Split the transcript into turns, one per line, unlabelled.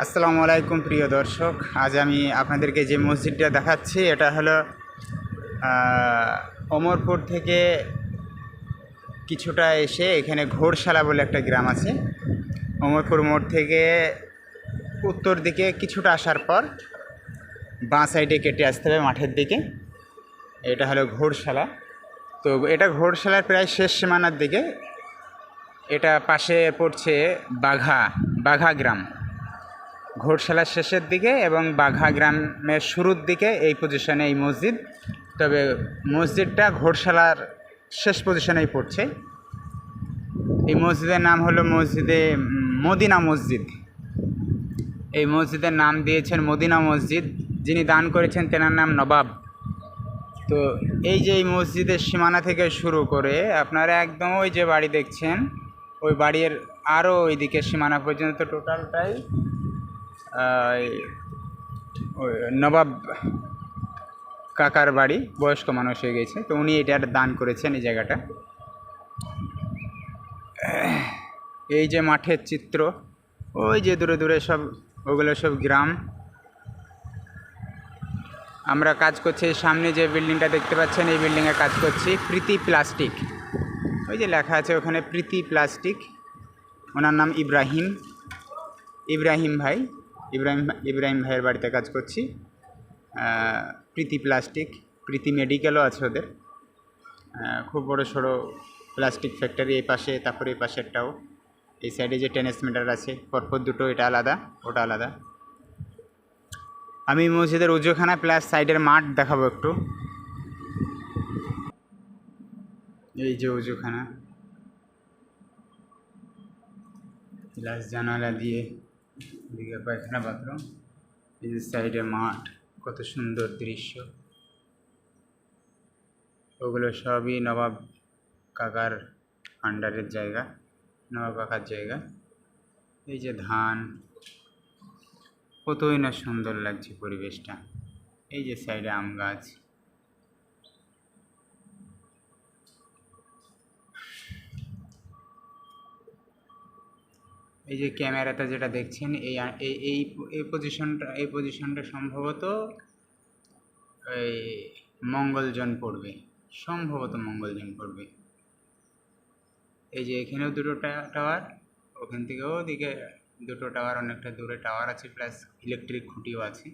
আসসালামু আলাইকুম প্রিয় দর্শক, আজ আমি আপনাদেরকে যে মসজিদটা দেখাচ্ছি এটা হলো অমরপুর থেকে কিছুটা এসে এখানে ঘোড়শালা বলে একটা গ্রাম আছে। অমরপুর মোড় থেকে উত্তর দিকে কিছুটা আসার পর বাঁ সাইডে কেটে আসতে হবে মাঠের দিকে। এটা হলো ঘোড়শালা। তো এটা ঘোড়শালার প্রায় শেষ সীমানার দিকে। এটা পাশে পড়ছে বাঘা গ্রাম। ঘোড়শালার শেষের দিকে এবং বাঘা গ্রামের শুরুর দিকে এই পজিশনে এই মসজিদ। তবে মসজিদটা ঘোড়শালার শেষ পজিশনেই পড়ছে। এই মসজিদের নাম হলো মদিনা মসজিদ। এই মসজিদের নাম দিয়েছেন মদিনা মসজিদ। যিনি দান করেছেন তেনার নাম নবাব। তো এই যে এই মসজিদের সীমানা থেকে শুরু করে আপনারা একদম ওই যে বাড়ি দেখছেন ওই বাড়ির আরও ওইদিকে সীমানা পর্যন্ত টোটালটাই ওই নবাব কাকার বাড়ি। বয়স্ক মানুষ হয়ে গেছে, তো উনি এটার দান করেছেন এই জায়গাটা। এই যে মাঠের চিত্র, ওই যে দূরে দূরে সব ওগুলো সব গ্রাম। আমরা কাজ করছি সামনে যে বিল্ডিংটা দেখতে পাচ্ছেন, এই বিল্ডিংয়ে কাজ করছি প্রীতি প্লাস্টিক। ওই যে লেখা আছে ওখানে প্রীতি প্লাস্টিক। ওনার নাম ইব্রাহিম ভাই। ইব্রাহিম ভাইয়ের বাড়িতে কাজ করছি। প্রীতি প্লাস্টিক, প্রীতি মেডিকেলও আছে ওদের। খুব বড় সড়ো প্লাস্টিক ফ্যাক্টরি এই পাশে, তারপরে এই পাশেরটাও। এই সাইডে যে ট্রান্সমিটার আছে পরপর দুটো, এটা আলাদা ওটা আলাদা। আমি মসজিদের উজুখানা প্লাস সাইডের মাঠ দেখাবো একটু। এই যে উজুখানা, গ্লাস জানালা দিয়ে দিকে পায়খানা বাথরুম। এই যে সাইডে মাঠ, কত সুন্দর দৃশ্য। ওগুলো সবই নবাব কাকার আন্ডারের জায়গা, নবাব কাকার জায়গা। এই যে ধান, কতই না সুন্দর লাগছে পরিবেশটা। এই যে সাইডে আম গাছ। এই যে ক্যামেরাতে যেটা দেখছেন এই এই এই পজিশনটা সম্ভবত এই মঙ্গলজন পড়বে, সম্ভবত মঙ্গলজন পড়বে। এই যে এখানেও দুটো টাওয়ার, ওখান থেকেও ওদিকে দুটো টাওয়ার, অনেকটা দূরে টাওয়ার আছে, প্লাস ইলেকট্রিক খুঁটিও আছে।